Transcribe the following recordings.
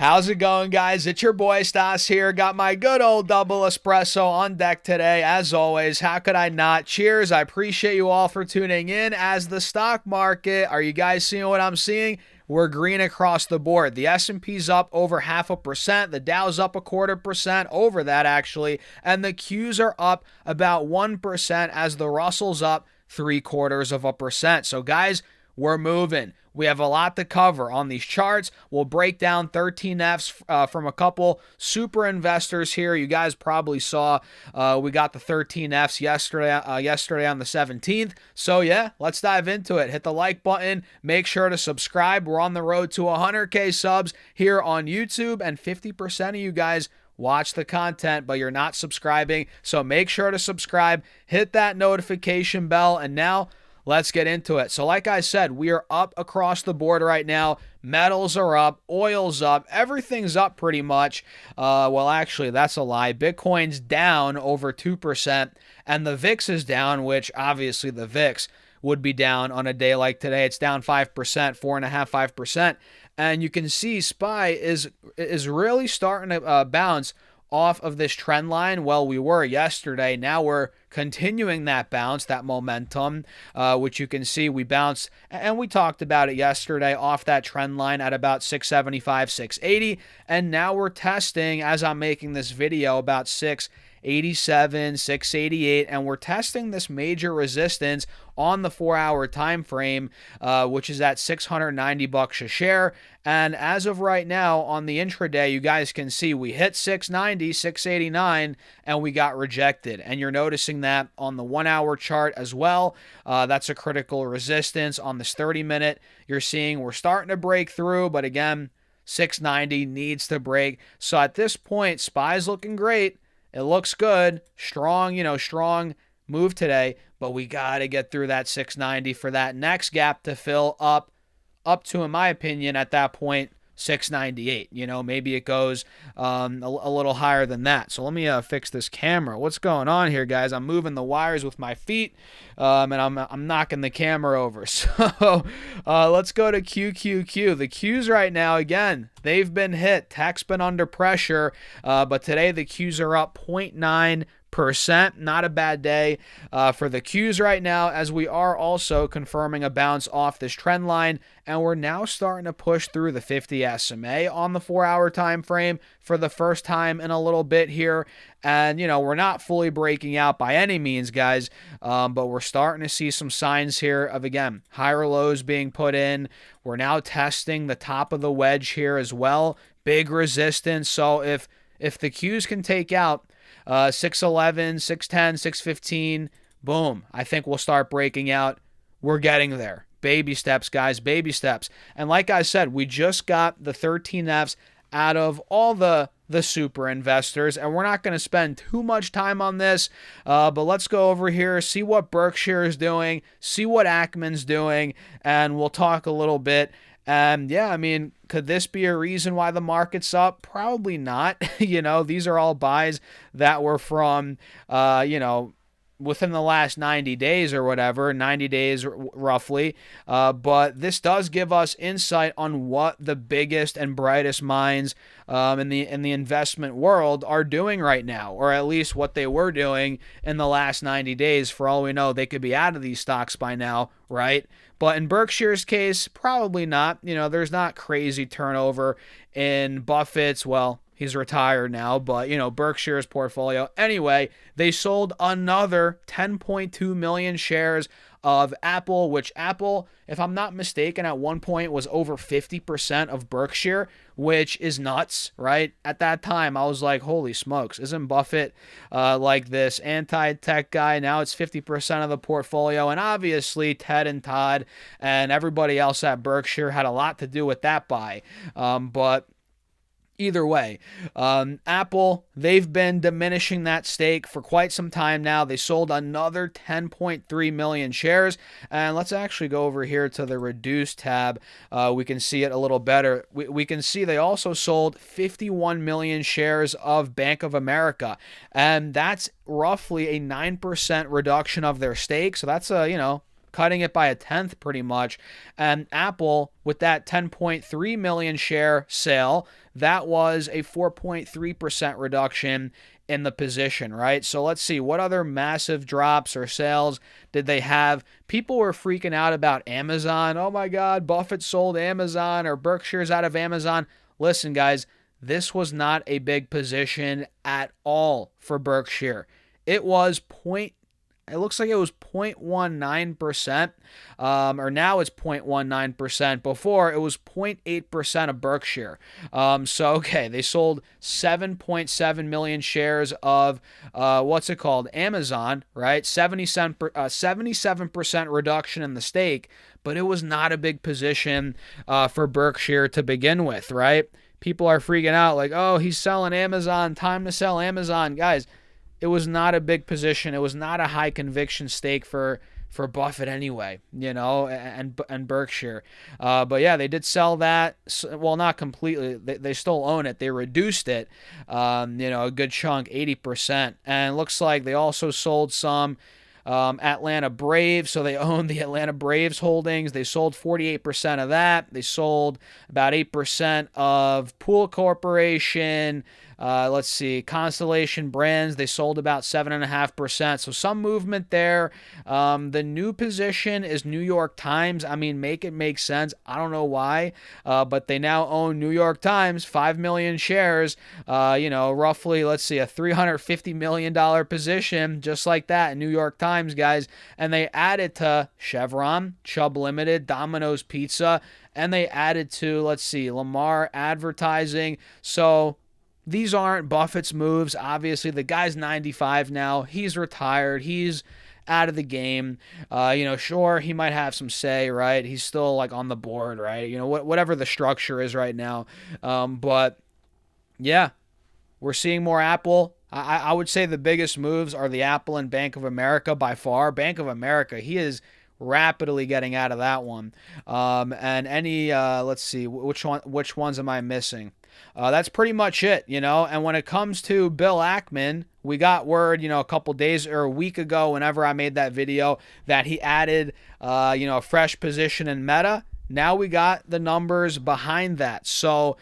How's it going, guys? It's your boy Stas here. Got my good old double espresso on deck today. As always, how could I not? Cheers. I appreciate you all for tuning in. As the stock market, are you guys seeing what I'm seeing? We're green across the board. The S&P's up over 0.5%. The Dow's up 0.25%, over that actually. And the Qs are up about 1% as the Russell's up 0.75%. So guys, we're moving. We have a lot to cover on these charts. We'll break down 13 Fs from a couple super investors here. You guys probably saw we got the 13 Fs yesterday on the 17th. So yeah, let's dive into it. Hit the like button. Make sure to subscribe. We're on the road to 100K subs here on YouTube, and 50% of you guys watch the content, but you're not subscribing. So make sure to subscribe. Hit that notification bell, and now let's get into it. So like I said, we are up across the board right now. Metals are up, oil's up, everything's up pretty much. Well, actually, that's a lie. Bitcoin's down over 2%, and the VIX is down, which obviously the VIX would be down on a day like today. It's down 5%, 4.5%, 5%. And you can see SPY is really starting to bounce off of this trend line. Well, we were yesterday. Now we're continuing that bounce, that momentum, which you can see we bounced, and we talked about it yesterday, off that trend line at about 675, 680, and now we're testing, as I'm making this video, about 687, 688, and we're testing this major resistance on the 4-hour time frame, which is at $690 a share. And as of right now on the intraday, you guys can see we hit 690, 689, and we got rejected. And you're noticing that on the 1-hour chart as well. That's a critical resistance. On this 30-minute, you're seeing we're starting to break through, but again, 690 needs to break. So at this point, SPY's looking great. It looks good, strong, strong move today, but we got to get through that 690 for that next gap to fill up to, in my opinion, at that point, 698. Maybe it goes a little higher than that. So let me fix this camera. What's going on here, guys? I'm moving the wires with my feet, and I'm knocking the camera over. So let's go to QQQ. The Qs right now, again, they've been hit. Tech's been under pressure, but today the Qs are up 0.9%. Not a bad day for the Qs right now, as we are also confirming a bounce off this trend line, and we're now starting to push through the 50 SMA on the 4-hour time frame for the first time in a little bit here. And we're not fully breaking out by any means, guys, but we're starting to see some signs here of, again, higher lows being put in. We're now testing the top of the wedge here as well. Big resistance. So if the Qs can take out 611, 610, 615, boom, I think we'll start breaking out. We're getting there. Baby steps, guys, baby steps. And like I said, we just got the 13 Fs out of all the super investors, and we're not going to spend too much time on this, but let's go over here, see what Berkshire is doing, see what Ackman's doing, and we'll talk a little bit. And yeah, I mean, could this be a reason why the market's up? Probably not. These are all buys that were from, within the last 90 days or whatever, 90 days roughly. But this does give us insight on what the biggest and brightest minds in the investment world are doing right now, or at least what they were doing in the last 90 days. For all we know, they could be out of these stocks by now, right? But in Berkshire's case, probably not. There's not crazy turnover in Buffett's. Well, he's retired now, but, Berkshire's portfolio. Anyway, they sold another 10.2 million shares of Apple, which Apple, if I'm not mistaken, at one point was over 50% of Berkshire, which is nuts, right? At that time, I was like, holy smokes, isn't Buffett like this anti-tech guy? Now it's 50% of the portfolio, and obviously Ted and Todd and everybody else at Berkshire had a lot to do with that buy, but either way, Apple, they've been diminishing that stake for quite some time now. They sold another 10.3 million shares. And let's actually go over here to the reduced tab. We can see it a little better. We can see they also sold 51 million shares of Bank of America. And that's roughly a 9% reduction of their stake. So that's cutting it by a tenth pretty much. And Apple, with that 10.3 million share sale, that was a 4.3% reduction in the position, right? So let's see, what other massive drops or sales did they have? People were freaking out about Amazon. Oh my God, Buffett sold Amazon, or Berkshire's out of Amazon. Listen, guys, this was not a big position at all for Berkshire. It was it looks like it was 0.19%, or now it's 0.19%. Before, it was 0.8% of Berkshire. Okay, they sold 7.7 million shares of, what's it called, Amazon, right? 77% reduction in the stake, but it was not a big position for Berkshire to begin with, right? People are freaking out like, oh, he's selling Amazon, time to sell Amazon. Guys, it was not a big position. It was not a high conviction stake for Buffett anyway, and Berkshire. But yeah, they did sell that. Well, not completely. They still own it. They reduced it, a good chunk, 80%. And it looks like they also sold some Atlanta Braves, so they own the Atlanta Braves holdings. They sold 48% of that. They sold about 8% of Pool Corporation. Let's see, Constellation Brands, they sold about 7.5%. So some movement there. The new position is New York Times. I mean, make it make sense. I don't know why, but they now own New York Times, 5 million shares, roughly, let's see, a $350 million position, just like that in New York Times, guys. And they added to Chevron, Chubb Limited, Domino's Pizza, and they added to, let's see, Lamar Advertising. So these aren't Buffett's moves. Obviously, the guy's 95 now. He's retired. He's out of the game. Sure, he might have some say, right? He's still like on the board, right? Whatever the structure is right now. But yeah, we're seeing more Apple. I would say the biggest moves are the Apple and Bank of America by far. Bank of America, he is rapidly getting out of that one. And any, let's see, which ones am I missing? That's pretty much it, And when it comes to Bill Ackman, we got word, a couple days or a week ago, whenever I made that video, that he added, a fresh position in Meta. Now we got the numbers behind that. So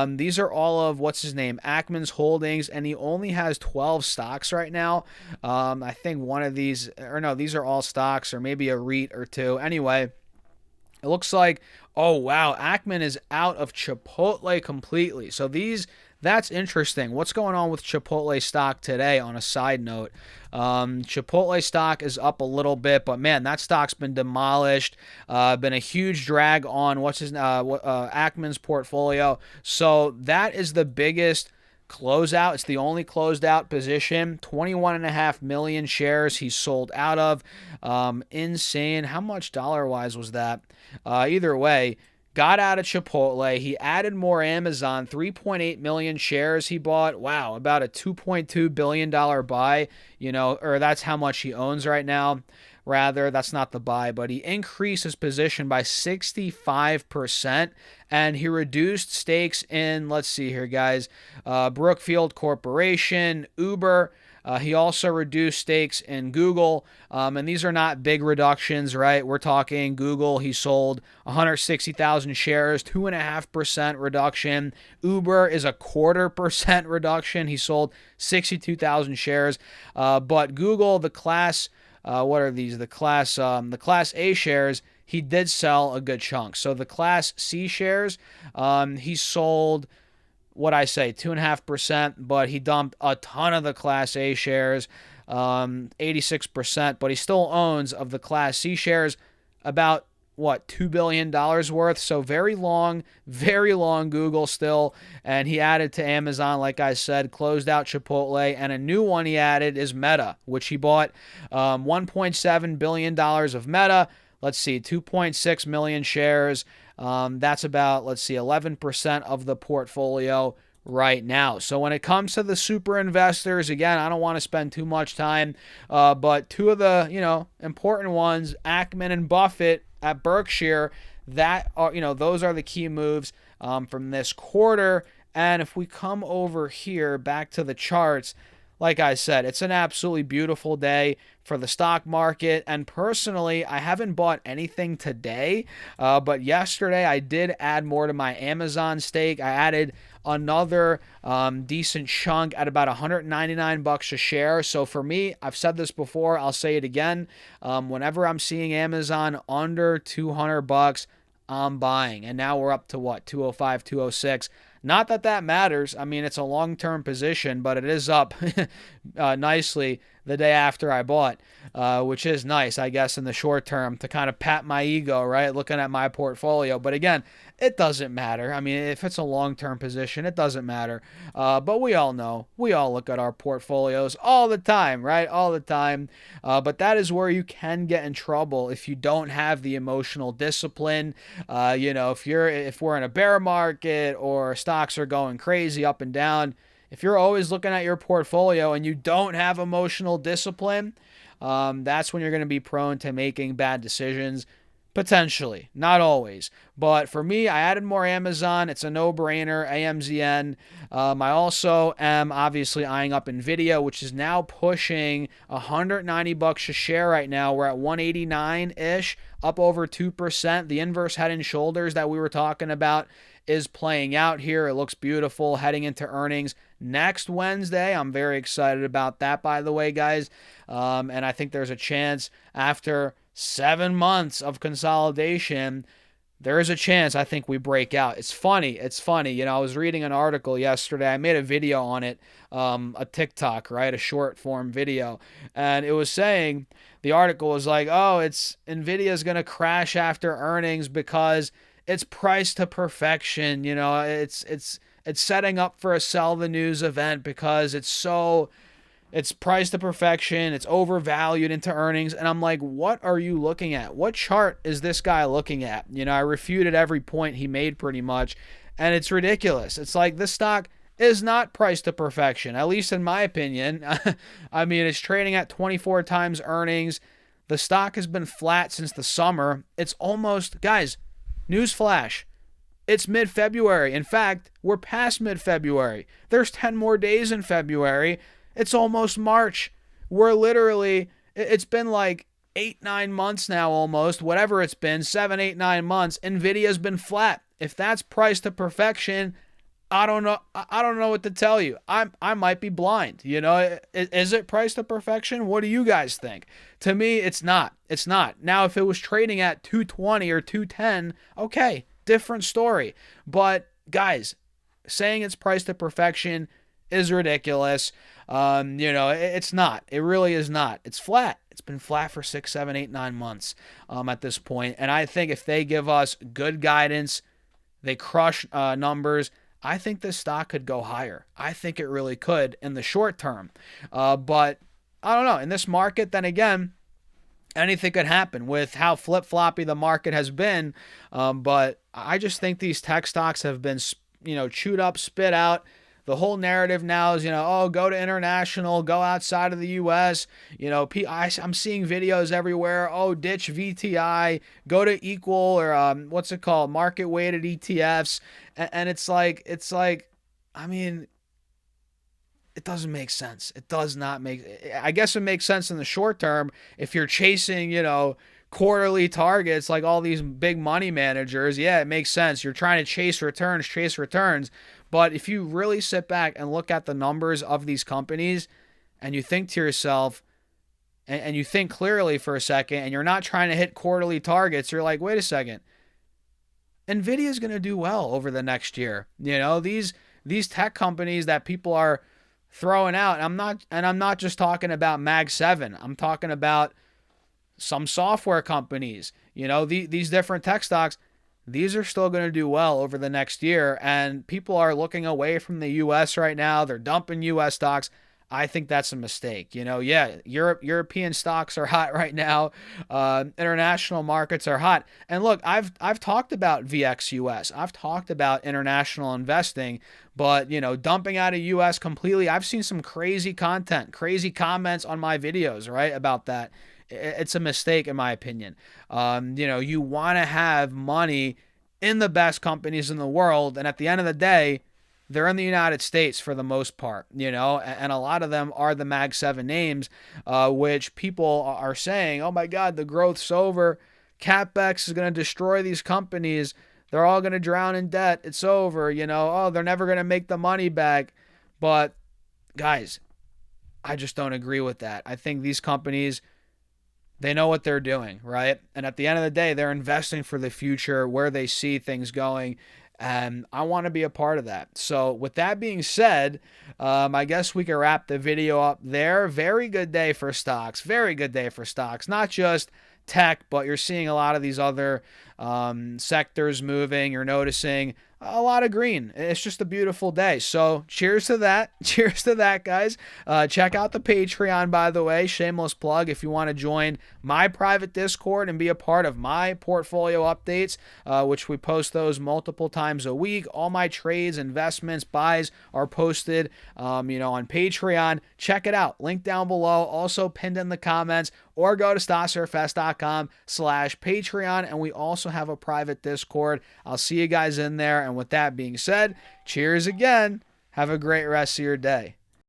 these are all of, what's his name, Ackman's holdings, and he only has 12 stocks right now. I think one of these, or no, these are all stocks, or maybe a REIT or two. Anyway, it looks like, oh, wow, Ackman is out of Chipotle completely. So that's interesting. What's going on with Chipotle stock today on a side note? Chipotle stock is up a little bit, but man, that stock's been demolished. Been a huge drag on Ackman's portfolio. So that is the biggest closeout. It's the only closed out position. 21.5 million shares he sold out of. Insane. How much dollar-wise was that? Either way, got out of Chipotle. He added more Amazon, 3.8 million shares he bought. Wow, about a $2.2 billion buy, or that's how much he owns right now. Rather, that's not the buy, but he increased his position by 65%, and he reduced stakes in, let's see here, guys, Brookfield Corporation, Uber. He also reduced stakes in Google, and these are not big reductions, right? We're talking Google, he sold 160,000 shares, 2.5% reduction. Uber is a 0.25% reduction. He sold 62,000 shares. But Google, the class, what are these? The class A shares, he did sell a good chunk. So the class C shares, he sold, 2.5%, but he dumped a ton of the Class A shares, 86%, but he still owns, of the Class C shares, about, $2 billion worth. So very long Google still. And he added to Amazon, like I said, closed out Chipotle, and a new one he added is Meta, which he bought $1.7 billion of Meta. Let's see, 2.6 million shares. That's about, 11% of the portfolio right now. So when it comes to the super investors, again, I don't want to spend too much time, but two of the, important ones, Ackman and Buffett at Berkshire, that are, those are the key moves from this quarter. And if we come over here back to the charts, like I said, it's an absolutely beautiful day for the stock market. And personally, I haven't bought anything today, but yesterday I did add more to my Amazon stake. I added another decent chunk at about $199 a share. So for me, I've said this before, I'll say it again. Whenever I'm seeing Amazon under $200, I'm buying. And now we're up to what, 205, 206. Not that that matters. I mean, it's a long-term position, but it is up nicely the day after I bought, which is nice, I guess, in the short term to kind of pat my ego, right? Looking at my portfolio. But again, it doesn't matter. I mean, if it's a long-term position, it doesn't matter. But we all know. We all look at our portfolios all the time, right? All the time. But that is where you can get in trouble if you don't have the emotional discipline. If we're in a bear market or stocks are going crazy up and down, if you're always looking at your portfolio and you don't have emotional discipline, that's when you're going to be prone to making bad decisions. Potentially, not always. But for me, I added more Amazon. It's a no-brainer, AMZN. I also am obviously eyeing up Nvidia, which is now pushing $190 a share right now. We're at 189-ish, up over 2%. The inverse head and shoulders that we were talking about is playing out here. It looks beautiful heading into earnings next Wednesday. I'm very excited about that, by the way, guys. And I think there's a chance after 7 months of consolidation, there is a chance I think we break out. It's funny. I was reading an article yesterday. I made a video on it, a TikTok, right? A short form video. And it was saying, the article was like, oh, Nvidia's going to crash after earnings because it's priced to perfection. It's setting up for a sell the news event because it's priced to perfection. It's overvalued into earnings. And I'm like, what are you looking at? What chart is this guy looking at? I refuted every point he made pretty much. And it's ridiculous. It's like this stock is not priced to perfection, at least in my opinion. I mean, it's trading at 24 times earnings. The stock has been flat since the summer. It's almost, guys, newsflash, it's mid-February. In fact, we're past mid-February. There's 10 more days in February. It's almost March. It's been like 8-9 months now almost, whatever it's been, 7, 8, 9 months. Nvidia's been flat. If that's priced to perfection, I don't know what to tell you. I might be blind. Is it priced to perfection? What do you guys think? To me, it's not. It's not. Now, if it was trading at 220 or 210, okay, different story. But guys, saying it's priced to perfection is ridiculous. It's not. It really is not. It's flat. It's been flat for 6, 7, 8, 9 months at this point. And I think if they give us good guidance, they crush numbers, I think this stock could go higher. I think it really could in the short term. But I don't know. In this market, then again, anything could happen with how flip-floppy the market has been. But I just think these tech stocks have been, chewed up, spit out. The whole narrative now is, go to international, go outside of the U.S. I'm seeing videos everywhere. Oh, ditch VTI, go to equal or what's it called, market-weighted ETFs. And it's like, I mean, it doesn't make sense. It does not make. I guess it makes sense in the short term if you're chasing, quarterly targets like all these big money managers. Yeah, it makes sense. You're trying to chase returns. But if you really sit back and look at the numbers of these companies and you think to yourself and you think clearly for a second and you're not trying to hit quarterly targets, you're like, wait a second. Nvidia is going to do well over the next year. These tech companies that people are throwing out, I'm not just talking about Mag 7. I'm talking about some software companies, these different tech stocks. These are still going to do well over the next year, and people are looking away from the U.S. right now. They're dumping U.S. stocks. I think that's a mistake. European stocks are hot right now. International markets are hot. And look, I've talked about VXUS. I've talked about international investing, but dumping out of U.S. completely. I've seen some crazy content, crazy comments on my videos, right, about that. It's a mistake in my opinion. You want to have money in the best companies in the world, and at the end of the day, they're in the United States for the most part, and a lot of them are the Mag 7 names, which people are saying, oh my God, the growth's over. CapEx is going to destroy these companies. they're all going to drown in debt. It's over. Oh, they're never going to make the money back. But guys, I just don't agree with that. I think these companies, they know what they're doing, right? And at the end of the day, they're investing for the future, where they see things going. And I want to be a part of that. So with that being said, I guess we can wrap the video up there. Very good day for stocks. Very good day for stocks. Not just tech, but you're seeing a lot of these other sectors moving. You're noticing a lot of green. It's just a beautiful day. So cheers to that. Cheers to that, guys. Check out the Patreon, by the way. Shameless plug. If you want to join my private Discord and be a part of my portfolio updates, which we post those multiple times a week. All my trades, investments, buys are posted, on Patreon. Check it out. Link down below. Also pinned in the comments. Or go to stockssurefest.com/Patreon. And we also have a private Discord. I'll see you guys in there. And with that being said, cheers again. Have a great rest of your day.